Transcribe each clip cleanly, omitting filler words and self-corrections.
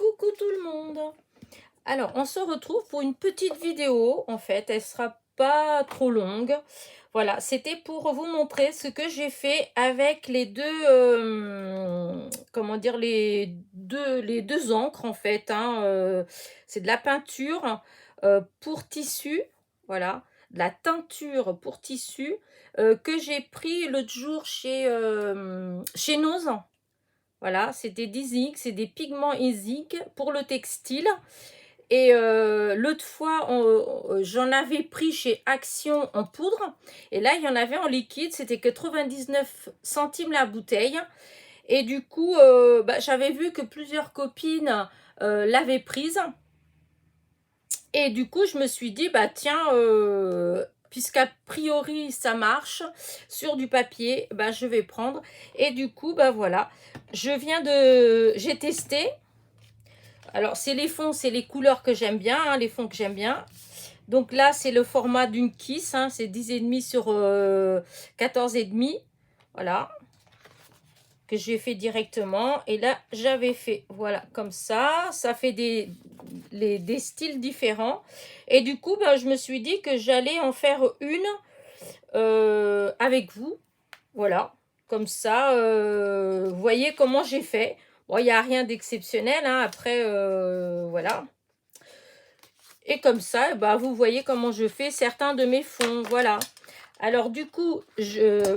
Coucou tout le monde. Alors, on se retrouve pour une petite vidéo. En fait, elle sera pas trop longue. Voilà, c'était pour vous montrer ce que j'ai fait avec les deux, comment dire, les deux encres en fait. Hein, c'est de la peinture pour tissu, voilà, de la teinture pour tissu que j'ai pris l'autre jour chez Noz. Voilà, c'est des Dizig, c'est des pigments Isig pour le textile. Et l'autre fois, j'en avais pris chez Action en poudre. Et là, il y en avait en liquide. C'était que 99 centimes la bouteille. Et du coup, j'avais vu que plusieurs copines l'avaient prise. Et du coup, je me suis dit, bah tiens, puisqu'a priori ça marche sur du papier, bah je vais prendre. Et du coup, bah voilà, j'ai testé. Alors, c'est les fonds, c'est les couleurs que j'aime bien, hein, les fonds que j'aime bien. Donc là, c'est le format d'une Kiss, hein, c'est 10,5 sur 14,5. Voilà, que j'ai fait directement. Et là, j'avais fait, voilà, comme ça. Ça fait des styles différents. Et du coup, je me suis dit que j'allais en faire une avec vous. Voilà, comme ça, vous voyez comment j'ai fait. Bon, il n'y a rien d'exceptionnel, hein, après, voilà. Et comme ça, vous voyez comment je fais certains de mes fonds, voilà. Alors du coup,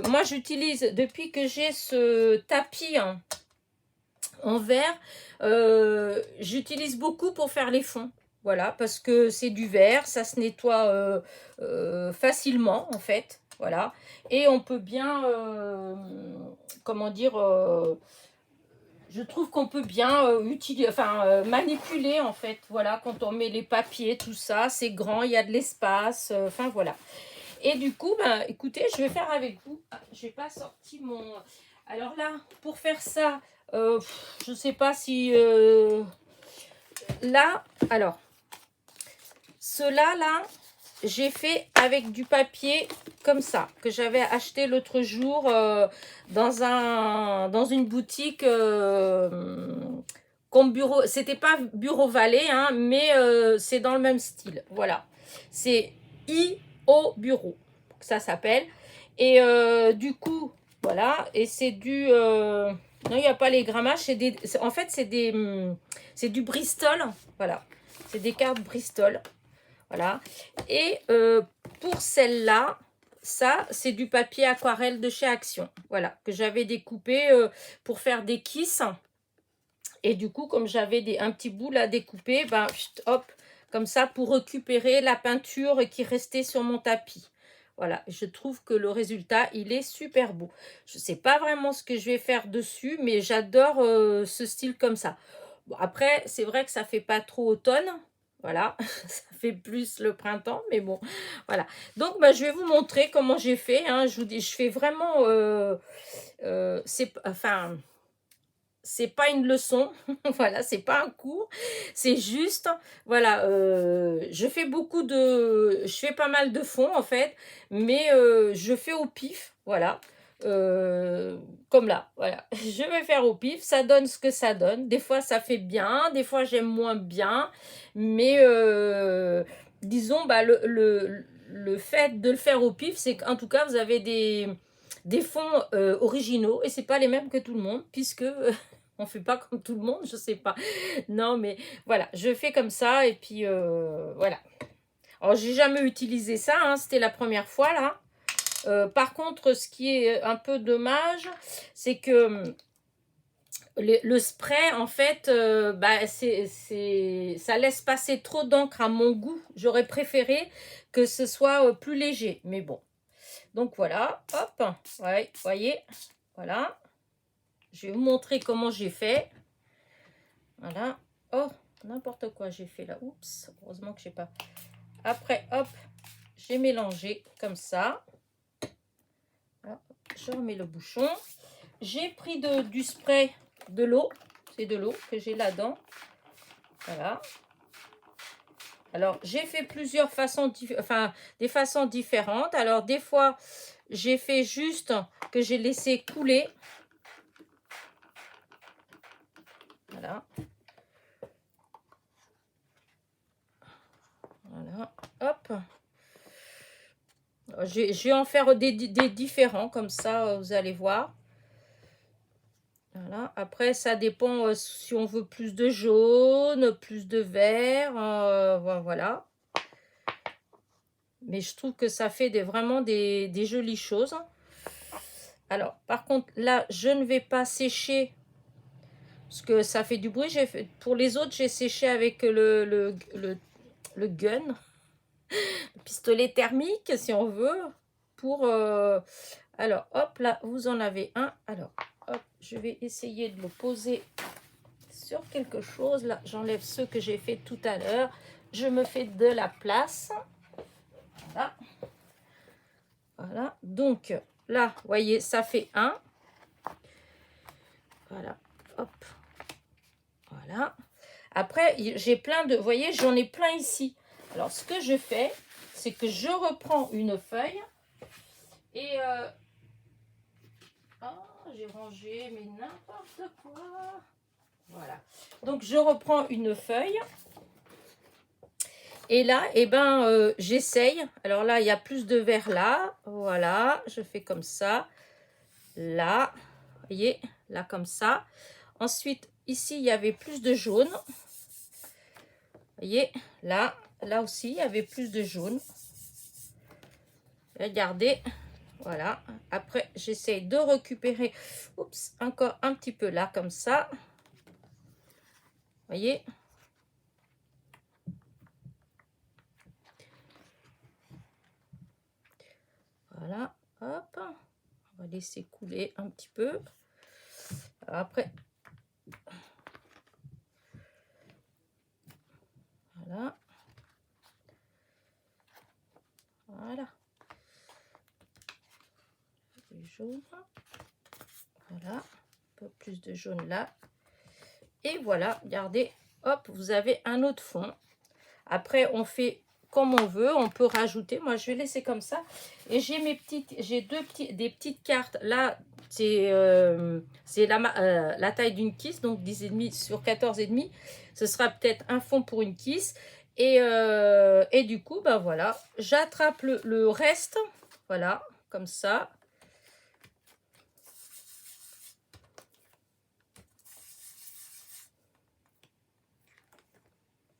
moi j'utilise, depuis que j'ai ce tapis en verre, j'utilise beaucoup pour faire les fonds. Voilà, parce que c'est du verre, ça se nettoie facilement en fait. Voilà, et on peut bien, comment dire, je trouve qu'on peut bien utiliser, manipuler en fait. Voilà, quand on met les papiers, tout ça, c'est grand, il y a de l'espace. Enfin voilà. Et du coup, écoutez, je vais faire avec vous. Ah, j'ai pas sorti mon. Alors là, pour faire ça, je sais pas si là, alors cela là, j'ai fait avec du papier comme ça que j'avais acheté l'autre jour dans une boutique comme bureau. C'était pas Bureau Vallée, hein, mais c'est dans le même style. Voilà, c'est au bureau, ça s'appelle. Et du coup, voilà, et c'est du non, il n'y a pas les grammages, en fait c'est du Bristol, voilà, c'est des cartes Bristol. Voilà. Et pour celle-là, ça, c'est du papier aquarelle de chez Action. Voilà, que j'avais découpé pour faire des kisses. Et du coup, comme j'avais un petit bout là découpé, hop, comme ça, pour récupérer la peinture qui restait sur mon tapis. Voilà, je trouve que le résultat, il est super beau. Je ne sais pas vraiment ce que je vais faire dessus, mais j'adore ce style comme ça. Bon, après, c'est vrai que ça fait pas trop automne. Voilà, ça fait plus le printemps, mais bon, voilà. Donc, je vais vous montrer comment j'ai fait. Hein. Je vous dis, je fais vraiment... c'est pas une leçon, voilà, c'est pas un cours, c'est juste, voilà, je fais pas mal de fonds en fait, mais je fais au pif, voilà, comme là, voilà, je vais faire au pif, ça donne ce que ça donne, des fois ça fait bien, des fois j'aime moins bien, mais disons, le fait de le faire au pif, c'est qu'en tout cas vous avez des fonds originaux et c'est pas les mêmes que tout le monde, puisque on fait pas comme tout le monde, je sais pas. Non, mais voilà, je fais comme ça et puis voilà. Alors, j'ai jamais utilisé ça, hein, c'était la première fois là. Par contre, ce qui est un peu dommage, c'est que le spray, en fait, ça laisse passer trop d'encre à mon goût. J'aurais préféré que ce soit plus léger, mais bon. Donc voilà, hop, ouais, voyez, voilà. Je vais vous montrer comment j'ai fait. Voilà. Oh, n'importe quoi j'ai fait là. Oups, heureusement que j'ai pas. Après, hop, j'ai mélangé comme ça. Voilà, je remets le bouchon. J'ai pris du spray, de l'eau. C'est de l'eau que j'ai là-dedans. Voilà. Alors, j'ai fait plusieurs façons, des façons différentes. Alors, des fois, j'ai fait juste que j'ai laissé couler. Voilà. Je vais en faire des différents, comme ça, vous allez voir. Voilà. Après, ça dépend si on veut plus de jaune, plus de vert. Voilà. Mais je trouve que ça fait vraiment des jolies choses. Alors, par contre, là, je ne vais pas sécher parce que ça fait du bruit. Pour les autres, j'ai séché avec le gun, le pistolet thermique, si on veut. Alors, hop, là, vous en avez un. Alors, hop, je vais essayer de le poser sur quelque chose. Là, j'enlève ceux que j'ai fait tout à l'heure. Je me fais de la place. Voilà. Voilà. Donc, là, vous voyez, ça fait un. Voilà. Hop. Voilà. Après, j'ai plein de... Vous voyez, j'en ai plein ici. Alors, ce que je fais, c'est que je reprends une feuille. Et... Oh, j'ai rangé, mais n'importe quoi. Voilà. Donc, je reprends une feuille. Et là, eh ben, j'essaye. Alors là, il y a plus de vert là. Voilà, je fais comme ça. Là, vous voyez, là comme ça. Ensuite, ici, il y avait plus de jaune. Vous voyez, là aussi, il y avait plus de jaune. Regardez, voilà. Après, j'essaye de récupérer, oups, encore un petit peu là, comme ça. Vous voyez. Voilà, hop. On va laisser couler un petit peu. Alors après, voilà. Voilà. Du jaune. Voilà. Un peu plus de jaune là. Et voilà, regardez, hop, vous avez un autre fond. Après, on fait comme on veut. On peut rajouter. Moi, je vais laisser comme ça. Et j'ai des petites cartes. Là, c'est la taille d'une kiss, donc 10,5 sur 14,5. Ce sera peut-être un fond pour une kiss. Et du coup, ben voilà, j'attrape le reste. Voilà, comme ça.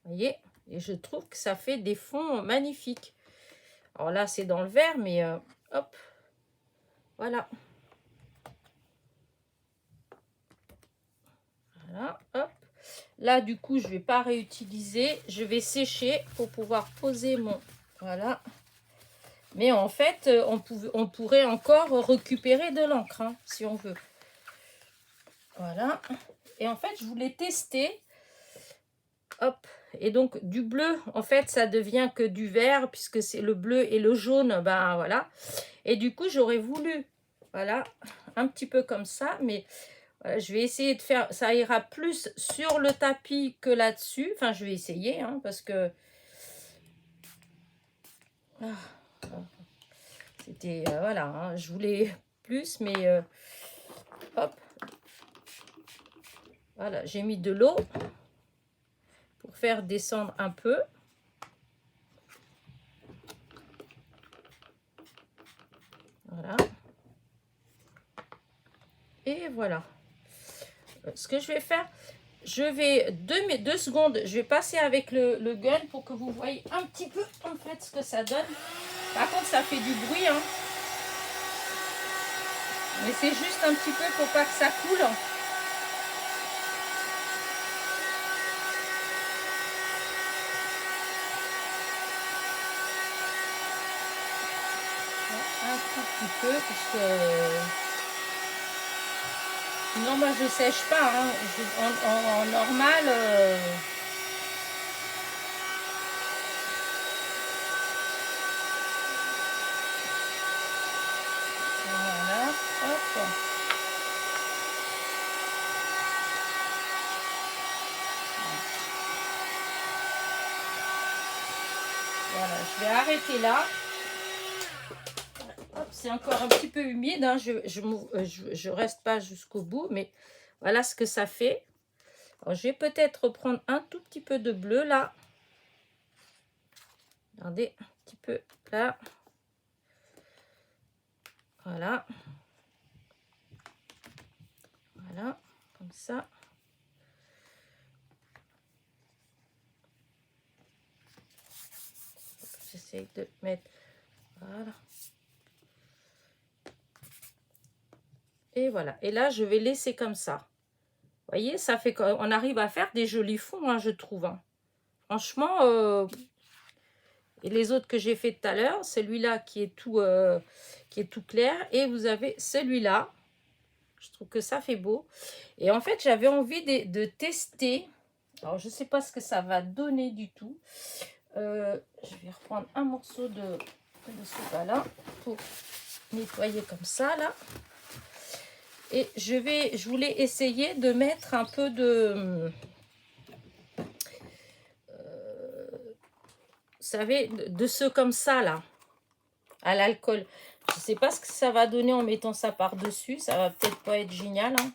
Vous voyez, et je trouve que ça fait des fonds magnifiques. Alors là, c'est dans le vert, mais hop, voilà. Voilà, hop. Là, du coup, je vais pas réutiliser. Je vais sécher pour pouvoir poser mon... Voilà. Mais en fait, on pourrait encore récupérer de l'encre, hein, si on veut. Voilà. Et en fait, je voulais tester. Hop. Et donc, du bleu, en fait, ça devient que du vert, puisque c'est le bleu et le jaune, ben voilà. Et du coup, j'aurais voulu, voilà, un petit peu comme ça, mais... Voilà, je vais essayer de faire, ça ira plus sur le tapis que là-dessus. Enfin, je vais essayer, hein, parce que c'était, voilà, hein, je voulais plus, mais hop, voilà, j'ai mis de l'eau pour faire descendre un peu. Voilà. Et voilà. Ce que je vais faire, je vais, 2 secondes, je vais passer avec le gun pour que vous voyez un petit peu, en fait, ce que ça donne. Par contre, ça fait du bruit, hein. Mais c'est juste un petit peu pour pas que ça coule. Un tout petit peu, parce que sinon moi je sèche pas, hein. En normal, voilà, hop. Voilà, je vais arrêter là. C'est encore un petit peu humide, hein. Je reste pas jusqu'au bout, mais voilà ce que ça fait. Alors, je vais peut-être reprendre un tout petit peu de bleu là. Regardez, un petit peu là. Voilà. Voilà, comme ça. J'essaie de mettre... Voilà. Et voilà. Et là, je vais laisser comme ça. Vous voyez, ça fait qu'on arrive à faire des jolis fonds, hein, je trouve. Hein. Franchement, et les autres que j'ai fait tout à l'heure, celui-là qui est tout clair. Et vous avez celui-là. Je trouve que ça fait beau. Et en fait, j'avais envie de tester. Alors, je ne sais pas ce que ça va donner du tout. Je vais reprendre un morceau de ce là pour nettoyer comme ça, là. Et je voulais essayer de mettre un peu de... vous savez, de ce comme ça, là, à l'alcool. Je ne sais pas ce que ça va donner en mettant ça par-dessus. Ça va peut-être pas être génial, hein.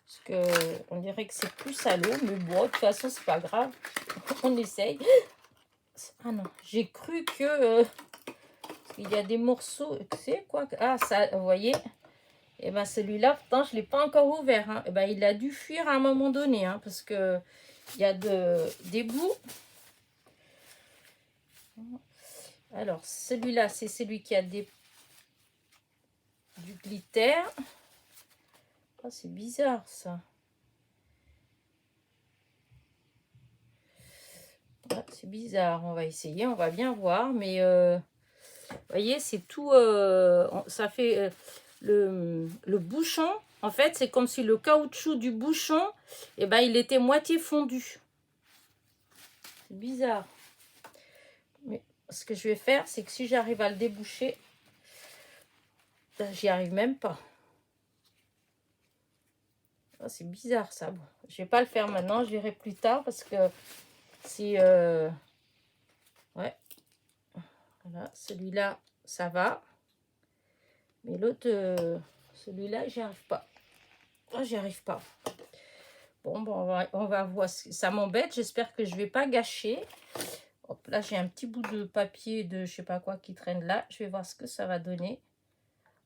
Parce que on dirait que c'est plus à l'eau. Mais bon, de toute façon, c'est pas grave. On essaye. Ah non, j'ai cru que... il y a des morceaux... C'est quoi? Ah, ça, vous voyez? Et bien celui-là, pourtant, je ne l'ai pas encore ouvert. Hein. Et ben, il a dû fuir à un moment donné. Hein, parce que il y a des bouts. Alors, celui-là, c'est celui qui a du glitter. Oh, c'est bizarre, ça. Ah, c'est bizarre. On va essayer, on va bien voir. Mais, vous voyez, c'est tout... ça fait... le bouchon, en fait, c'est comme si le caoutchouc du bouchon, et ben, il était moitié fondu. C'est bizarre. Mais ce que je vais faire, c'est que si j'arrive à le déboucher, ben, j'y arrive même pas. Oh, c'est bizarre, ça. Bon, je vais pas le faire maintenant, je verrai plus tard, parce que c'est... ouais. Voilà, celui-là, ça va. Mais l'autre, celui-là, j'y arrive pas. Oh, j'y arrive pas. Bon, on va voir. Ça m'embête. J'espère que je vais pas gâcher. Hop, là, j'ai un petit bout de papier de je sais pas quoi qui traîne là. Je vais voir ce que ça va donner.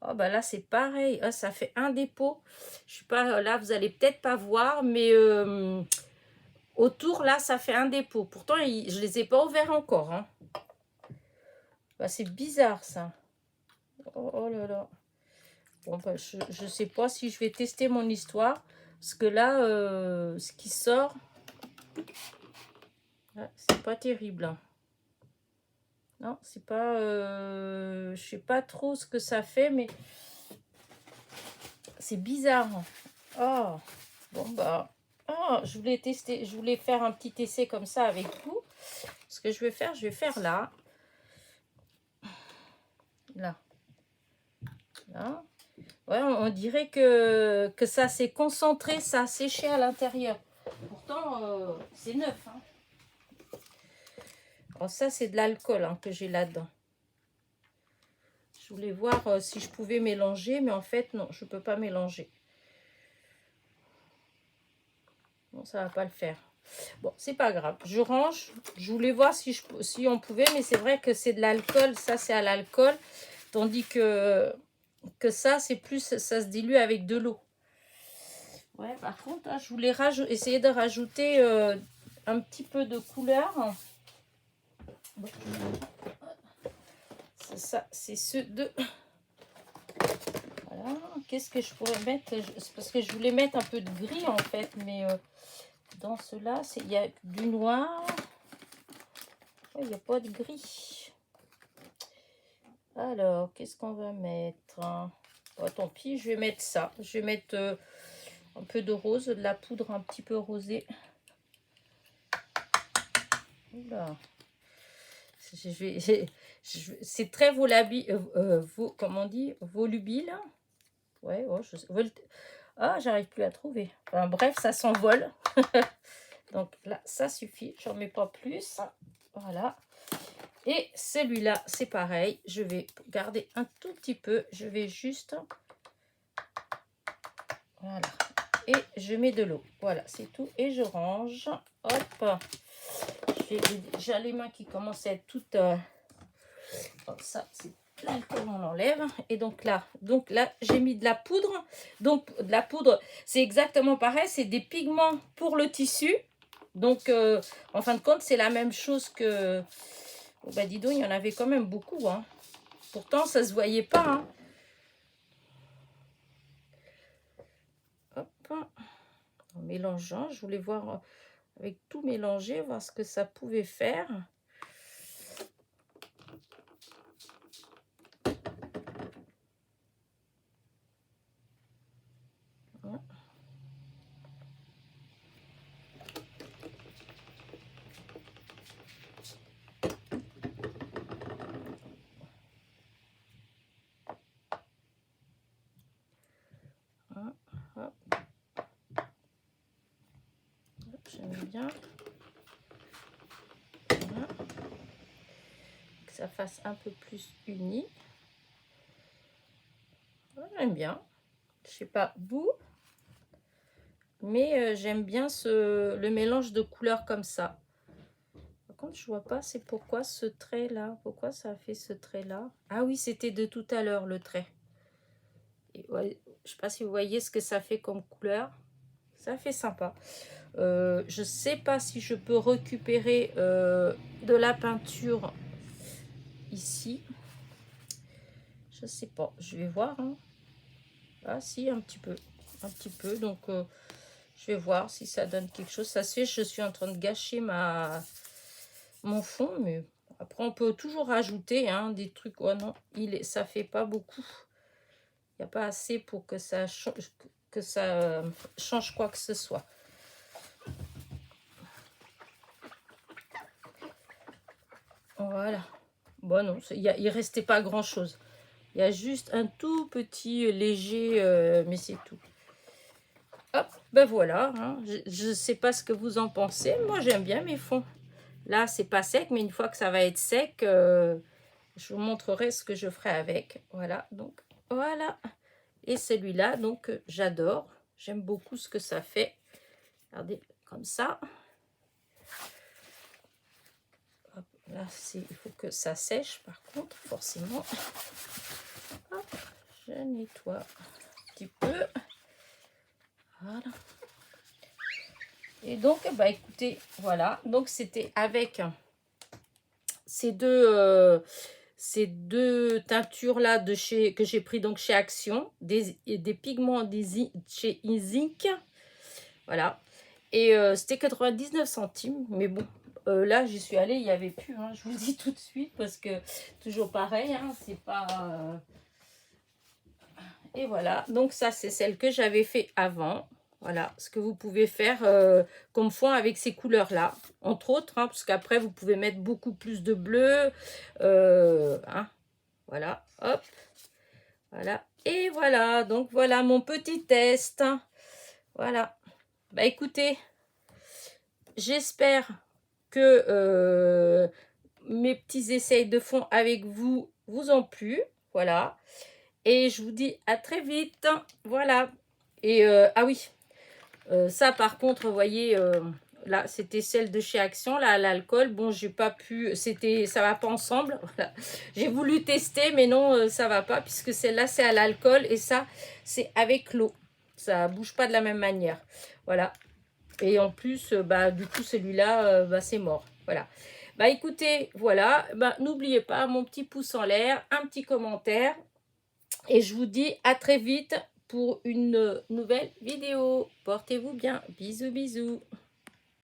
Oh, bah là, c'est pareil. Oh, ça fait un dépôt. Je suis pas là, vous allez peut-être pas voir, mais autour, là, ça fait un dépôt. Pourtant, je les ai pas ouverts encore. Hein. Bah, c'est bizarre, ça. Oh, oh là là. Bon, bah, je sais pas si je vais tester mon histoire. Parce que là, ce qui sort, c'est pas terrible. Hein. Non, c'est pas... je sais pas trop ce que ça fait, mais c'est bizarre. Oh, bon bah... Oh, je voulais tester, je voulais faire un petit essai comme ça avec vous. Ce que je vais faire là. Là. Là. Ouais, on dirait que ça s'est concentré, ça a séché à l'intérieur. Pourtant, c'est neuf. Hein. Alors ça, c'est de l'alcool hein, que j'ai là-dedans. Je voulais voir si je pouvais mélanger, mais en fait, non, je ne peux pas mélanger. Bon, ça va pas le faire. Bon, c'est pas grave. Je range. Je voulais voir si on pouvait, mais c'est vrai que c'est de l'alcool. Ça, c'est à l'alcool. Tandis que ça, c'est plus... Ça se dilue avec de l'eau. Ouais, par contre, là, je voulais essayer de rajouter un petit peu de couleur. Bon. C'est ça, c'est ceux de... Voilà. Qu'est-ce que je pourrais mettre? C'est parce que je voulais mettre un peu de gris, en fait. Mais dans ceux-là, il y a du noir. Il n'y a pas de gris. Alors, qu'est-ce qu'on va mettre? Oh, tant pis, je vais mettre ça. Je vais mettre un peu de rose, de la poudre un petit peu rosée. Oula. C'est très comment on dit, volubile. Ouais, oh, ah, j'arrive plus à trouver. Enfin, bref, ça s'envole. Donc là, ça suffit. J'en mets pas plus. Voilà. Et celui-là, c'est pareil. Je vais garder un tout petit peu. Je vais juste... Voilà. Et je mets de l'eau. Voilà, c'est tout. Et je range. Hop. J'ai les mains qui commencent à être toutes... Oh, ça, c'est l'alcool, on l'enlève. Et donc là, j'ai mis de la poudre. Donc, de la poudre, c'est exactement pareil. C'est des pigments pour le tissu. Donc, en fin de compte, c'est la même chose que... Oh, bah, dis donc, il y en avait quand même beaucoup, hein. Pourtant, ça se voyait pas, hein. Hop. En mélangeant, je voulais voir avec tout mélanger, voir ce que ça pouvait faire. Hop. J'aime bien. Voilà. Que ça fasse un peu plus uni. J'aime bien. Je sais pas vous, mais j'aime bien le mélange de couleurs comme ça. Par contre, je vois pas c'est pourquoi ce trait là. Pourquoi ça a fait ce trait là? Ah oui, c'était de tout à l'heure le trait. Et ouais, je sais pas si vous voyez ce que ça fait comme couleur. Ça fait sympa. Je sais pas si je peux récupérer de la peinture ici. Je sais pas. Je vais voir. Hein. Ah si, un petit peu. Un petit peu. Donc, je vais voir si ça donne quelque chose. Ça se fait, je suis en train de gâcher mon fond. Mais après, on peut toujours rajouter hein, des trucs. Oh non, ça fait pas beaucoup. Il n'y a pas assez pour que ça change quoi que ce soit. Voilà. Bon, non, il restait pas grand-chose. Il y a juste un tout petit léger, mais c'est tout. Hop, ben voilà. Hein. Je sais pas ce que vous en pensez. Moi, j'aime bien mes fonds. Là, c'est pas sec, mais une fois que ça va être sec, je vous montrerai ce que je ferai avec. Voilà, donc voilà. Et celui-là, donc j'adore. J'aime beaucoup ce que ça fait. Regardez, comme ça. Hop, là, il faut que ça sèche, par contre, forcément. Hop, je nettoie un petit peu. Voilà. Et donc, bah écoutez, voilà. Donc, c'était avec ces deux teintures-là que j'ai pris donc chez Action. Des pigments chez Inzink. Voilà. Et c'était 99 centimes. Mais bon, là, j'y suis allée, il n'y avait plus. Hein, je vous le dis tout de suite parce que toujours pareil, hein, c'est pas... Et voilà, donc ça, c'est celle que j'avais fait avant. Voilà, ce que vous pouvez faire comme fond avec ces couleurs-là. Entre autres, hein, parce qu'après, vous pouvez mettre beaucoup plus de bleu. Hein, voilà, hop. Voilà, et voilà. Donc, voilà mon petit test. Voilà. Bah, écoutez, j'espère que mes petits essais de fond avec vous ont plu. Voilà. Et je vous dis à très vite. Voilà. Et ah oui, ça par contre, vous voyez, là, c'était celle de chez Action, là, à l'alcool. Bon, j'ai pas pu, ça va pas ensemble. Voilà. J'ai voulu tester, mais non, ça va pas, puisque celle-là, c'est à l'alcool, et ça, c'est avec l'eau. Ça bouge pas de la même manière. Voilà. Et en plus, bah, du coup, celui-là, bah, c'est mort. Voilà. Bah, écoutez, voilà. Bah, n'oubliez pas, mon petit pouce en l'air, un petit commentaire. Et je vous dis à très vite pour une nouvelle vidéo. Portez-vous bien. Bisous, bisous.